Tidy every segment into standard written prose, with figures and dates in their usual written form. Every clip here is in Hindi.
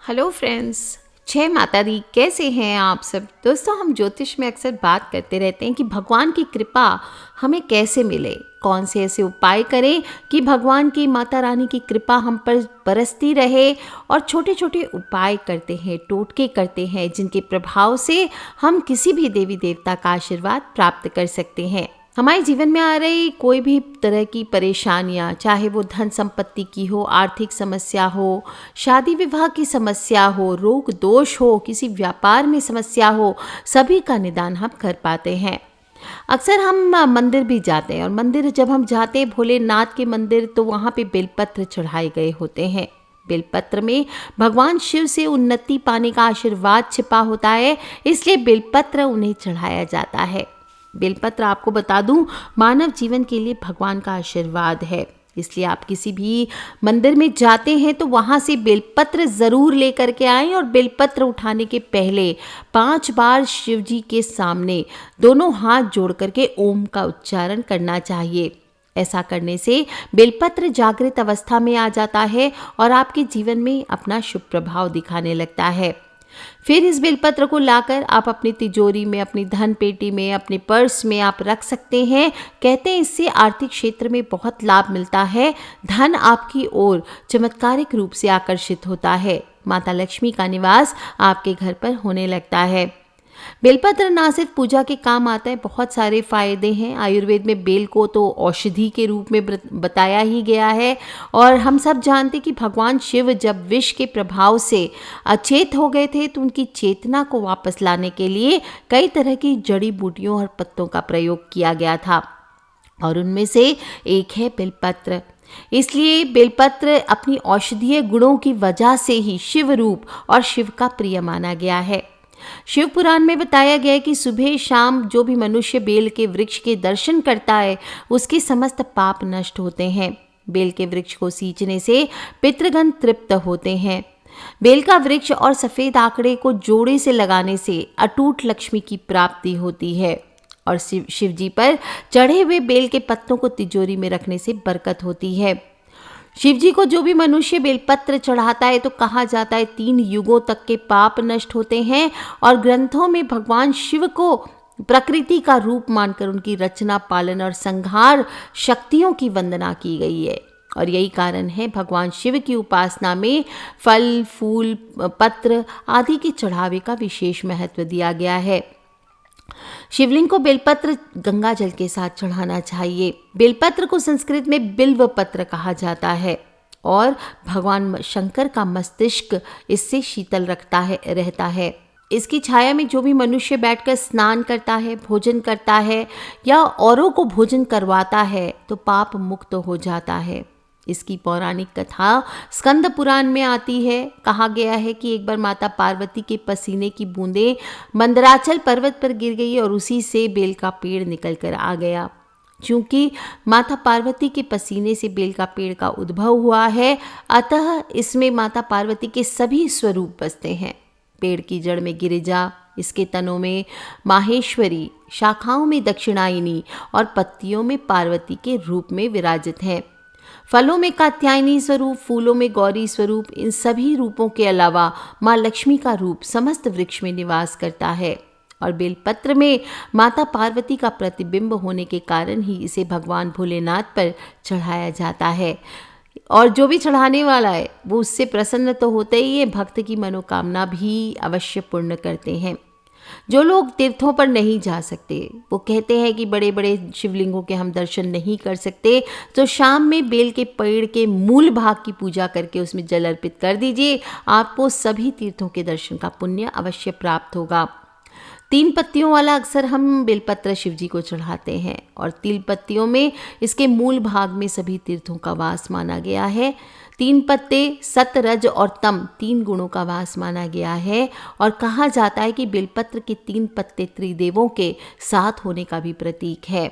Hello friends. जय माता दी। कैसे हैं आप सब दोस्तों? हम ज्योतिष में अक्सर बात करते रहते हैं कि भगवान की कृपा हमें कैसे मिले, कौन से ऐसे उपाय करें कि भगवान की माता रानी की कृपा हम पर बरसती रहे। और छोटे छोटे उपाय करते हैं, टोटके करते हैं, जिनके प्रभाव से हम किसी भी देवी देवता का आशीर्वाद प्राप्त कर सकते हैं। हमारे जीवन में आ रही कोई भी तरह की परेशानियां, चाहे वो धन संपत्ति की हो, आर्थिक समस्या हो, शादी विवाह की समस्या हो, रोग दोष हो, किसी व्यापार में समस्या हो, सभी का निदान हम कर पाते हैं। अक्सर हम मंदिर भी जाते हैं और मंदिर जब हम जाते हैं भोलेनाथ के मंदिर, तो वहाँ पे बेलपत्र चढ़ाए गए होते हैं। बेलपत्र में भगवान शिव से उन्नति पाने का आशीर्वाद छिपा होता है, इसलिए बेलपत्र उन्हें चढ़ाया जाता है। बेलपत्र, आपको बता दूं, मानव जीवन के लिए भगवान का आशीर्वाद है। इसलिए आप किसी भी मंदिर में जाते हैं तो वहाँ से बेलपत्र ज़रूर लेकर के आएं और बेलपत्र उठाने के पहले 5 बार शिव जी के सामने दोनों हाथ जोड़ करके ओम का उच्चारण करना चाहिए। ऐसा करने से बेलपत्र जागृत अवस्था में आ जाता है और आपके जीवन में अपना शुभ प्रभाव दिखाने लगता है। फिर इस बेलपत्र को लाकर आप अपनी तिजोरी में, अपनी धन पेटी में, अपने पर्स में आप रख सकते हैं। कहते हैं इससे आर्थिक क्षेत्र में बहुत लाभ मिलता है, धन आपकी ओर चमत्कारिक रूप से आकर्षित होता है, माता लक्ष्मी का निवास आपके घर पर होने लगता है। बेलपत्र ना सिर्फ पूजा के काम आता है, बहुत सारे फायदे हैं। आयुर्वेद में बेल को तो औषधि के रूप में बताया ही गया है। और हम सब जानते कि भगवान शिव जब विष के प्रभाव से अचेत हो गए थे, तो उनकी चेतना को वापस लाने के लिए कई तरह की जड़ी बूटियों और पत्तों का प्रयोग किया गया था, और उनमें से एक है बेलपत्र। इसलिए बेलपत्र अपनी औषधीय गुणों की वजह से ही शिव रूप और शिव का प्रिय माना गया है। शिव पुराण में बताया गया है कि सुबह शाम जो भी मनुष्य बेल के वृक्ष के दर्शन करता है, उसके समस्त पाप नष्ट होते हैं। बेल के वृक्ष को सींचने से पितृगण तृप्त होते हैं। बेल का वृक्ष और सफेद आंकड़े को जोड़े से लगाने से अटूट लक्ष्मी की प्राप्ति होती है, और शिव जी पर चढ़े हुए बेल के पत्तों को तिजोरी में रखने से बरकत होती है। शिव जी को जो भी मनुष्य बेलपत्र चढ़ाता है, तो कहा जाता है 3 युगों तक के पाप नष्ट होते हैं। और ग्रंथों में भगवान शिव को प्रकृति का रूप मानकर उनकी रचना, पालन और संहार शक्तियों की वंदना की गई है। और यही कारण है भगवान शिव की उपासना में फल, फूल, पत्र आदि के चढ़ावे का विशेष महत्व दिया गया है। शिवलिंग को बेलपत्र गंगा जल के साथ चढ़ाना चाहिए। बेलपत्र को संस्कृत में बिल्व पत्र कहा जाता है, और भगवान शंकर का मस्तिष्क इससे शीतल रहता है। इसकी छाया में जो भी मनुष्य बैठकर स्नान करता है, भोजन करता है या औरों को भोजन करवाता है, तो पाप मुक्त हो जाता है। इसकी पौराणिक कथा स्कंद पुराण में आती है। कहा गया है कि एक बार माता पार्वती के पसीने की बूंदें मंदराचल पर्वत पर गिर गई और उसी से बेल का पेड़ निकल कर आ गया। चूंकि माता पार्वती के पसीने से बेल का पेड़ का उद्भव हुआ है, अतः इसमें माता पार्वती के सभी स्वरूप बसते हैं। पेड़ की जड़ में गिरिजा, इसके तनों में माहेश्वरी, शाखाओं में दक्षिणायनी और पत्तियों में पार्वती के रूप में विराजित हैं। फलों में कात्यायनी स्वरूप, फूलों में गौरी स्वरूप, इन सभी रूपों के अलावा माँ लक्ष्मी का रूप समस्त वृक्ष में निवास करता है। और बेलपत्र में माता पार्वती का प्रतिबिंब होने के कारण ही इसे भगवान भोलेनाथ पर चढ़ाया जाता है। और जो भी चढ़ाने वाला है वो उससे प्रसन्न तो होते ही है, भक्त की मनोकामना भी अवश्य पूर्ण करते हैं। जो लोग तीर्थों पर नहीं जा सकते, वो कहते हैं कि बड़े बड़े शिवलिंगों के हम दर्शन नहीं कर सकते, तो शाम में बेल के पेड़ के मूल भाग की पूजा करके उसमें जल अर्पित कर दीजिए। आपको सभी तीर्थों के दर्शन का पुण्य अवश्य प्राप्त होगा। 3 पत्तियों वाला अक्सर हम बेलपत्र शिव जी को चढ़ाते हैं, और 3 पत्तियों में इसके मूल भाग में सभी तीर्थों का वास माना गया है। 3 पत्ते सत, रज और तम 3 गुणों का वास माना गया है। और कहा जाता है कि बेलपत्र के 3 पत्ते त्रिदेवों के साथ होने का भी प्रतीक है।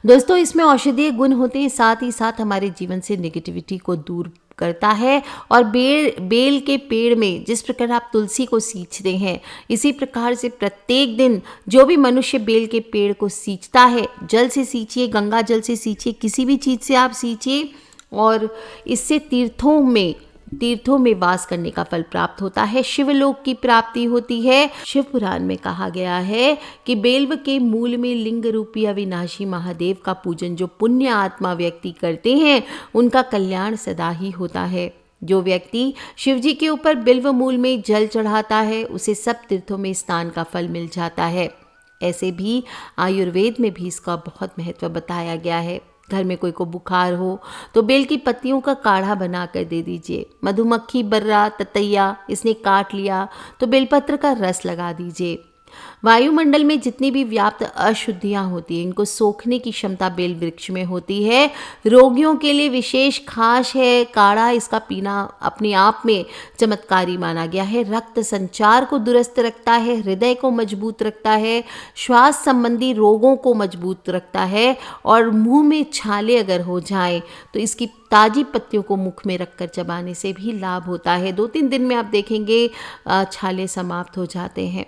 दोस्तों, इसमें औषधीय गुण होते हैं, साथ ही साथ हमारे जीवन से नेगेटिविटी को दूर करता है। और बेल के पेड़ में जिस प्रकार आप तुलसी को सींचते हैं, इसी प्रकार से प्रत्येक दिन जो भी मनुष्य बेल के पेड़ को सींचता है, जल से सींचिए, गंगा जल से सींचिए, किसी भी चीज़ से आप सींचिए, और इससे तीर्थों में तीर्थों में वास करने का फल प्राप्त होता है, शिवलोक की प्राप्ति होती है। शिव पुराण में कहा गया है कि बेल्व के मूल में लिंग रूपी अविनाशी महादेव का पूजन जो पुण्य आत्मा व्यक्ति करते हैं उनका कल्याण सदा ही होता है। जो व्यक्ति शिव जी के ऊपर बिल्व मूल में जल चढ़ाता है उसे सब तीर्थों में स्नान का फल मिल जाता है। ऐसे भी आयुर्वेद में भी इसका बहुत महत्व बताया गया है। घर में कोई को बुखार हो तो बेल की पत्तियों का काढ़ा बना कर दे दीजिए। मधुमक्खी, बर्रा, ततैया इसने काट लिया तो बेलपत्र का रस लगा दीजिए। वायुमंडल में जितनी भी व्याप्त अशुद्धियां होती हैं इनको सोखने की क्षमता बेल वृक्ष में होती है। रोगियों के लिए विशेष खास है काढ़ा, इसका पीना अपने आप में चमत्कारी माना गया है। रक्त संचार को दुरुस्त रखता है, हृदय को मजबूत रखता है, श्वास संबंधी रोगों को मजबूत रखता है और मुंह में छाले अगर हो जाए तो इसकी ताजी पत्तियों को मुख में रखकर चबाने से भी लाभ होता है। 2-3 दिन में आप देखेंगे छाले समाप्त हो जाते हैं।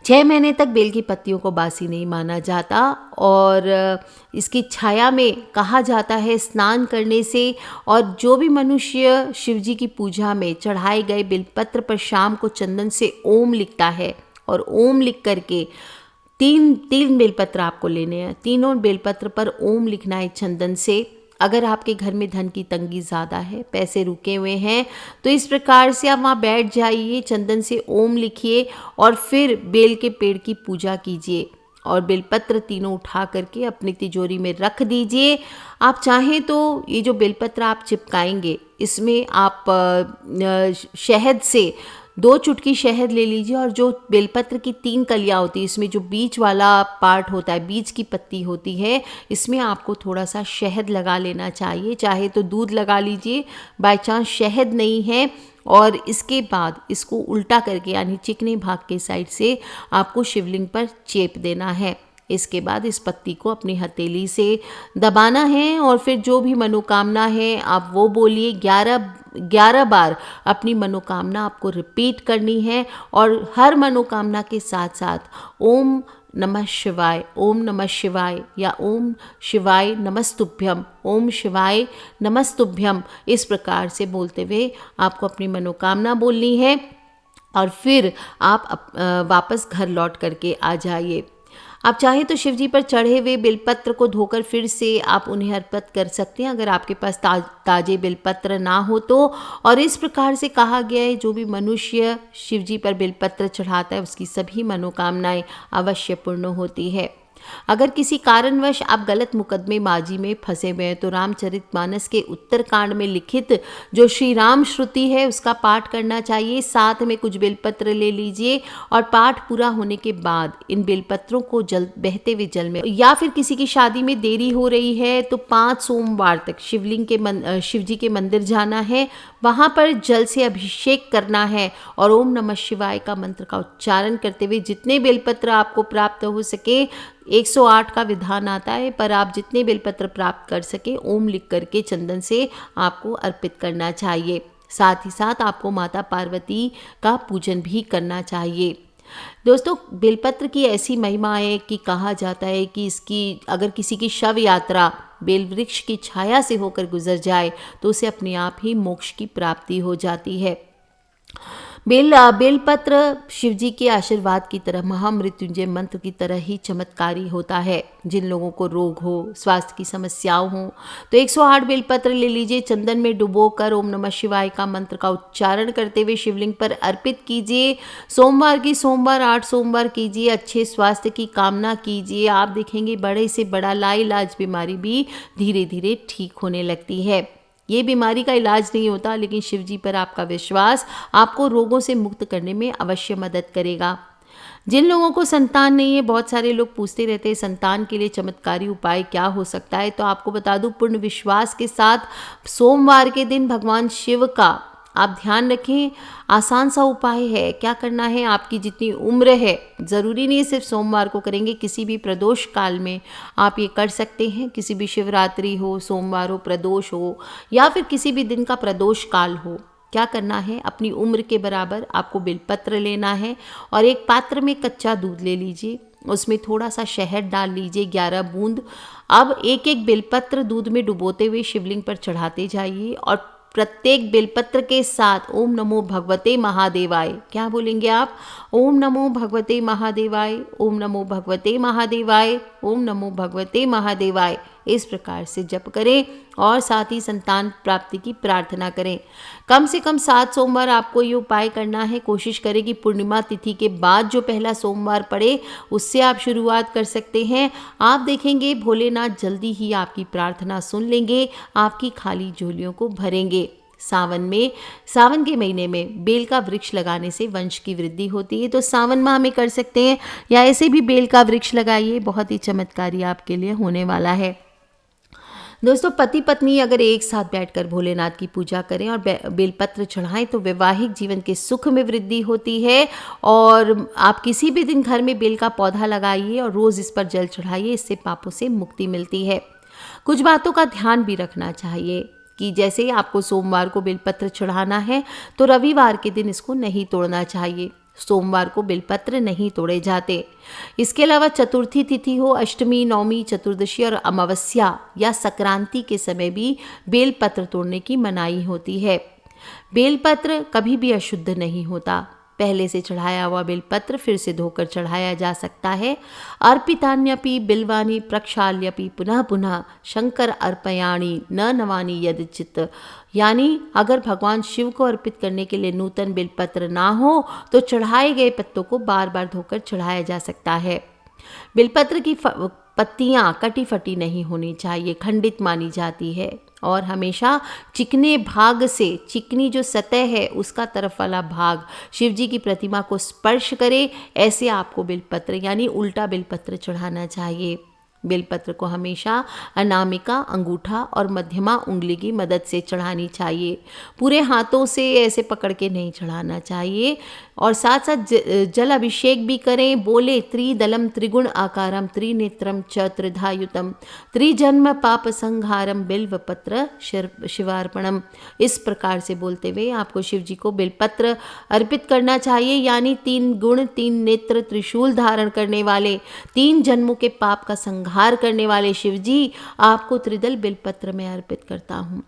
6 महीने तक बेल की पत्तियों को बासी नहीं माना जाता और इसकी छाया में कहा जाता है स्नान करने से। और जो भी मनुष्य शिव जी की पूजा में चढ़ाए गए बेलपत्र पर शाम को चंदन से ओम लिखता है और ओम लिख करके तीन बेलपत्र आपको लेने हैं, तीनों बेलपत्र पर ओम लिखना है चंदन से। अगर आपके घर में धन की तंगी ज़्यादा है, पैसे रुके हुए हैं, तो इस प्रकार से आप वहाँ बैठ जाइए, चंदन से ओम लिखिए और फिर बेल के पेड़ की पूजा कीजिए और बेलपत्र तीनों उठा करके अपनी तिजोरी में रख दीजिए। आप चाहें तो ये जो बेलपत्र आप चिपकाएंगे इसमें आप शहद से 2 चुटकी शहद ले लीजिए और जो बेलपत्र की 3 कलियां होती है इसमें जो बीच वाला पार्ट होता है, बीच की पत्ती होती है, इसमें आपको थोड़ा सा शहद लगा लेना चाहिए। चाहे तो दूध लगा लीजिए, बाय चांस शहद नहीं है। और इसके बाद इसको उल्टा करके यानी चिकने भाग के साइड से आपको शिवलिंग पर चेप देना है। इसके बाद इस पत्ती को अपनी हथेली से दबाना है और फिर जो भी मनोकामना है आप वो बोलिए। 11 बार अपनी मनोकामना आपको रिपीट करनी है और हर मनोकामना के साथ साथ ओम नमः शिवाय, ओम नमः शिवाय या ओम शिवाय नमस्तुभ्यम, ओम शिवाय नमस्तुभ्यम इस प्रकार से बोलते हुए आपको अपनी मनोकामना बोलनी है और फिर आप वापस घर लौट करके आ जाइए। आप चाहें तो शिव जी पर चढ़े हुए बेलपत्र को धोकर फिर से आप उन्हें अर्पित कर सकते हैं अगर आपके पास ताजे बेलपत्र ना हो तो। और इस प्रकार से कहा गया है जो भी मनुष्य शिव जी पर बेलपत्र चढ़ाता है उसकी सभी मनोकामनाएं अवश्य पूर्ण होती है। अगर किसी कारणवश आप गलत मुकदमेबाजी में फंसे हुए हैं तो रामचरितमानस के उत्तरकांड में लिखित जो श्री राम श्रुति है उसका पाठ करना चाहिए। साथ में कुछ बेलपत्र ले लीजिए और पाठ पूरा होने के बाद इन बेलपत्रों को बहते हुए जल में, या फिर किसी की शादी में देरी हो रही है तो 5 सोमवार तक शिव जी के मंदिर जाना है, वहाँ पर जल से अभिषेक करना है और ओम नमः शिवाय का मंत्र का उच्चारण करते हुए जितने बेलपत्र आपको प्राप्त हो सके, 108 का विधान आता है पर आप जितने बेलपत्र प्राप्त कर सके ओम लिख करके चंदन से आपको अर्पित करना चाहिए। साथ ही साथ आपको माता पार्वती का पूजन भी करना चाहिए। दोस्तों, बेलपत्र की ऐसी महिमा है कि कहा जाता है कि इसकी अगर किसी की शव यात्रा बेल वृक्ष की छाया से होकर गुजर जाए तो उसे अपने आप ही मोक्ष की प्राप्ति हो जाती है। बेलपत्र शिव जी के आशीर्वाद की तरह महामृत्युंजय मंत्र की तरह ही चमत्कारी होता है। जिन लोगों को रोग हो, स्वास्थ्य की समस्याओं हो तो 108 बेलपत्र ले लीजिए, चंदन में डुबोकर ओम नमः शिवाय का मंत्र का उच्चारण करते हुए शिवलिंग पर अर्पित कीजिए। सोमवार 8 सोमवार कीजिए, अच्छे स्वास्थ्य की कामना कीजिए। आप देखेंगे बड़े से बड़ा लाइलाज बीमारी भी धीरे धीरे ठीक होने लगती है। ये बीमारी का इलाज नहीं होता लेकिन शिव जी पर आपका विश्वास आपको रोगों से मुक्त करने में अवश्य मदद करेगा। जिन लोगों को संतान नहीं है, बहुत सारे लोग पूछते रहते हैं संतान के लिए चमत्कारी उपाय क्या हो सकता है, तो आपको बता दूं पूर्ण विश्वास के साथ सोमवार के दिन भगवान शिव का आप ध्यान रखें। आसान सा उपाय है। क्या करना है, आपकी जितनी उम्र है, ज़रूरी नहीं है सिर्फ सोमवार को करेंगे, किसी भी प्रदोष काल में आप ये कर सकते हैं। किसी भी शिवरात्रि हो, सोमवार हो, प्रदोष हो या फिर किसी भी दिन का प्रदोष काल हो, क्या करना है, अपनी उम्र के बराबर आपको बेलपत्र लेना है और एक पात्र में कच्चा दूध ले लीजिए, उसमें थोड़ा सा शहद डाल लीजिए 11 बूंद। अब एक एक बेलपत्र दूध में डुबोते हुए शिवलिंग पर चढ़ाते जाइए और प्रत्येक बेलपत्र के साथ ओम नमो भगवते महादेवाय, क्या बोलेंगे आप? ओम नमो भगवते महादेवाय, ओम नमो भगवते महादेवाय, ओम नमो भगवते महादेवाय, इस प्रकार से जप करें और साथ ही संतान प्राप्ति की प्रार्थना करें। कम से कम 7 सोमवार आपको ये उपाय करना है। कोशिश करें कि पूर्णिमा तिथि के बाद जो पहला सोमवार पड़े उससे आप शुरुआत कर सकते हैं। आप देखेंगे भोलेनाथ जल्दी ही आपकी प्रार्थना सुन लेंगे, आपकी खाली झोलियों को भरेंगे। सावन के महीने में बेल का वृक्ष लगाने से वंश की वृद्धि होती है, तो सावन माह में कर सकते हैं, या ऐसे भी बेल का वृक्ष लगाइए, बहुत ही चमत्कारी आपके लिए होने वाला है। दोस्तों, पति पत्नी अगर एक साथ बैठकर भोलेनाथ की पूजा करें और बेलपत्र चढ़ाएं तो वैवाहिक जीवन के सुख में वृद्धि होती है। और आप किसी भी दिन घर में बेल का पौधा लगाइए और रोज़ इस पर जल चढ़ाइए, इससे पापों से मुक्ति मिलती है। कुछ बातों का ध्यान भी रखना चाहिए कि जैसे आपको सोमवार को बेलपत्र चढ़ाना है तो रविवार के दिन इसको नहीं तोड़ना चाहिए। सोमवार को बेलपत्र नहीं तोड़े जाते। इसके अलावा चतुर्थी तिथि हो, अष्टमी, नवमी, चतुर्दशी और अमावस्या या संक्रांति के समय भी बेलपत्र तोड़ने की मनाही होती है। बेलपत्र कभी भी अशुद्ध नहीं होता। पहले से चढ़ाया हुआ बेलपत्र फिर से धोकर चढ़ाया जा सकता है। अर्पितान्यपि बिल्वानि प्रक्षाल्यपि पुनः पुनः शंकर अर्पयाणि न नवानि यदचित, यानी अगर भगवान शिव को अर्पित करने के लिए नूतन बेलपत्र ना हो तो चढ़ाए गए पत्तों को बार बार धोकर चढ़ाया जा सकता है। बेलपत्र की पत्तियां कटी फटी नहीं होनी चाहिए, खंडित मानी जाती है, और हमेशा चिकने भाग से, चिकनी जो सतह है उसका तरफ वाला भाग शिव जी की प्रतिमा को स्पर्श करे, ऐसे आपको बेलपत्र यानी उल्टा बेलपत्र चढ़ाना चाहिए। बेलपत्र को हमेशा अनामिका, अंगूठा और मध्यमा उंगली की मदद से चढ़ानी चाहिए। पूरे हाथों से ऐसे पकड़ के नहीं चढ़ाना चाहिए। और साथ साथ जल अभिषेक भी करें। बोले त्रिदलम त्रिगुण आकारम त्रिनेत्रम च त्रिधायुतम त्रिजन्म पाप संहारम बिल्वपत्र शिवार्पणम, इस प्रकार से बोलते हुए आपको शिव जी को बेलपत्र अर्पित करना चाहिए। यानी 3 गुण, 3 नेत्र, त्रिशूल धारण करने वाले, 3 जन्मों के पाप का संहार करने वाले शिव जी, आपको त्रिदल बेलपत्र में अर्पित करता हूँ।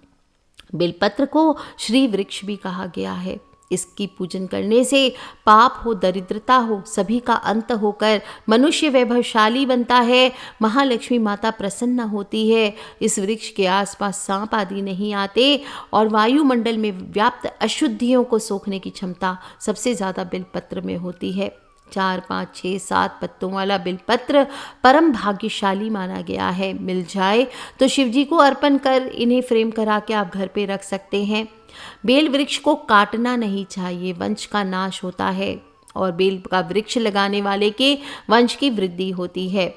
बेलपत्र को श्री वृक्ष भी कहा गया है। इसकी पूजन करने से पाप हो, दरिद्रता हो, सभी का अंत होकर मनुष्य वैभवशाली बनता है। महालक्ष्मी माता प्रसन्न होती है। इस वृक्ष के आसपास सांप आदि नहीं आते और वायुमंडल में व्याप्त अशुद्धियों को सोखने की क्षमता सबसे ज़्यादा बेलपत्र में होती है। 4, 5, 6, 7 पत्तों वाला बेलपत्र परम भाग्यशाली माना गया है। मिल जाए तो शिवजी को अर्पण कर इन्हें फ्रेम करा के आप घर पे रख सकते हैं। बेल वृक्ष को काटना नहीं चाहिए, वंश का नाश होता है, और बेल का वृक्ष लगाने वाले के वंश की वृद्धि होती है।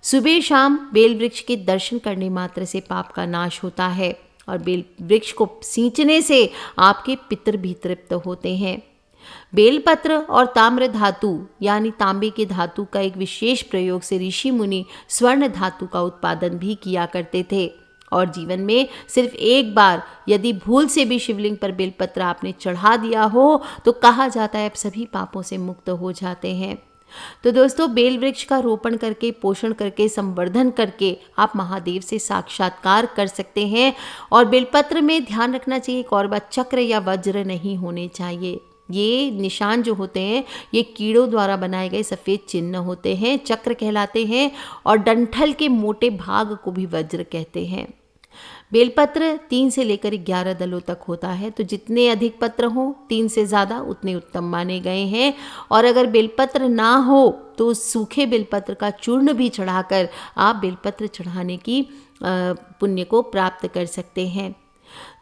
सुबह शाम बेल वृक्ष के दर्शन करने मात्र से पाप का नाश होता है, और बेल वृक्ष को सींचने से आपके पितर भी तृप्त होते हैं। बेलपत्र और ताम्र धातु यानी तांबे के धातु का एक विशेष प्रयोग से ऋषि मुनि स्वर्ण धातु का उत्पादन भी किया करते थे। और जीवन में सिर्फ एक बार यदि भूल से भी शिवलिंग पर बेलपत्र आपने चढ़ा दिया हो तो कहा जाता है आप सभी पापों से मुक्त हो जाते हैं। तो दोस्तों, बेल वृक्ष का रोपण करके, पोषण करके, संवर्धन करके आप महादेव से साक्षात्कार कर सकते हैं। और बेलपत्र में ध्यान रखना चाहिए एक और बात, चक्र या वज्र नहीं होने चाहिए। ये निशान जो होते हैं ये कीड़ों द्वारा बनाए गए सफ़ेद चिन्ह होते हैं, चक्र कहलाते हैं, और डंठल के मोटे भाग को भी वज्र कहते हैं। बेलपत्र 3 से लेकर 11 दलों तक होता है, तो जितने अधिक पत्र हों 3 से ज़्यादा उतने उत्तम माने गए हैं। और अगर बेलपत्र ना हो तो सूखे बेलपत्र का चूर्ण भी चढ़ाकर आप बेलपत्र चढ़ाने की पुण्य को प्राप्त कर सकते हैं।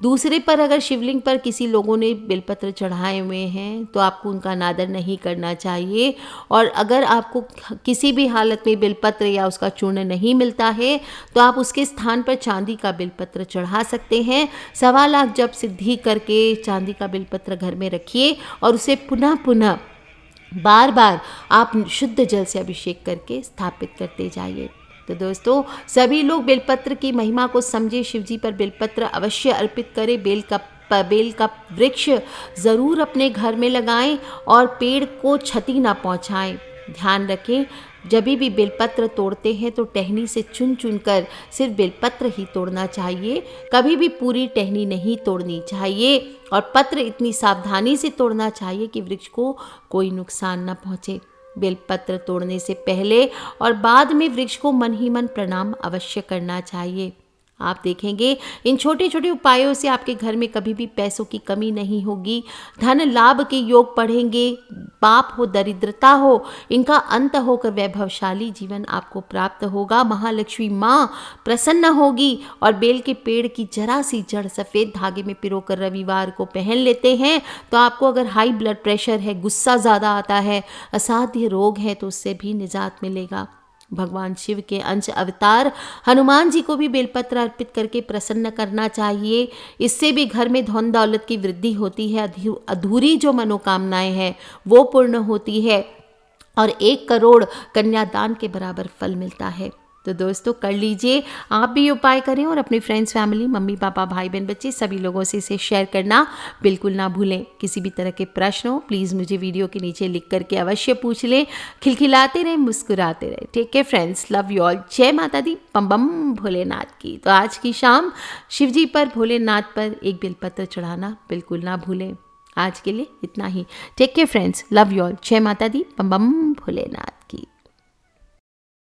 दूसरे पर अगर शिवलिंग पर किसी लोगों ने बेलपत्र चढ़ाए हुए हैं तो आपको उनका अनादर नहीं करना चाहिए। और अगर आपको किसी भी हालत में बेलपत्र या उसका चूर्ण नहीं मिलता है तो आप उसके स्थान पर चांदी का बेलपत्र चढ़ा सकते हैं। 1.25 लाख जप सिद्धि करके चांदी का बेलपत्र घर में रखिए और उसे पुनः पुनः बार बार आप शुद्ध जल से अभिषेक करके स्थापित करते जाइए। तो दोस्तों, सभी लोग बेलपत्र की महिमा को समझे, शिवजी पर बेलपत्र अवश्य अर्पित करें। बेल का वृक्ष ज़रूर अपने घर में लगाएं और पेड़ को क्षति ना पहुंचाएं। ध्यान रखें, जब भी बेलपत्र तोड़ते हैं तो टहनी से चुन चुन कर सिर्फ बेलपत्र ही तोड़ना चाहिए, कभी भी पूरी टहनी नहीं तोड़नी चाहिए। और पत्र इतनी सावधानी से तोड़ना चाहिए कि वृक्ष को कोई नुकसान न पहुँचे। बेलपत्र तोड़ने से पहले और बाद में वृक्ष को मन ही मन प्रणाम अवश्य करना चाहिए। आप देखेंगे इन छोटे छोटे उपायों से आपके घर में कभी भी पैसों की कमी नहीं होगी, धन लाभ के योग बढ़ेंगे, पाप हो दरिद्रता हो इनका अंत होकर वैभवशाली जीवन आपको प्राप्त होगा। महालक्ष्मी माँ प्रसन्न होगी। और बेल के पेड़ की जरा सी जड़ सफ़ेद धागे में पिरोकर रविवार को पहन लेते हैं तो आपको अगर हाई ब्लड प्रेशर है, गुस्सा ज़्यादा आता है, असाध्य रोग है तो उससे भी निजात मिलेगा। भगवान शिव के अंश अवतार हनुमान जी को भी बेलपत्र अर्पित करके प्रसन्न करना चाहिए। इससे भी घर में धन दौलत की वृद्धि होती है, अधूरी जो मनोकामनाएं हैं वो पूर्ण होती है और 1 करोड़ कन्यादान के बराबर फल मिलता है। तो दोस्तों कर लीजिए, आप भी उपाय करें और अपने फ्रेंड्स, फैमिली, मम्मी पापा, भाई बहन, बच्चे सभी लोगों से इसे शेयर करना बिल्कुल ना भूलें। किसी भी तरह के प्रश्न हो प्लीज़ मुझे वीडियो के नीचे लिख करके अवश्य पूछ लें। खिलखिलाते रहें, मुस्कुराते रहें। Take care friends, love you all. जय माता दी, बम बम भोलेनाथ की। तो आज की शाम शिव जी पर, भोलेनाथ पर एक बेलपत्र चढ़ाना बिल्कुल ना भूलें। आज के लिए इतना ही। Take care friends, love you all. जय माता दी, बम बम भोलेनाथ।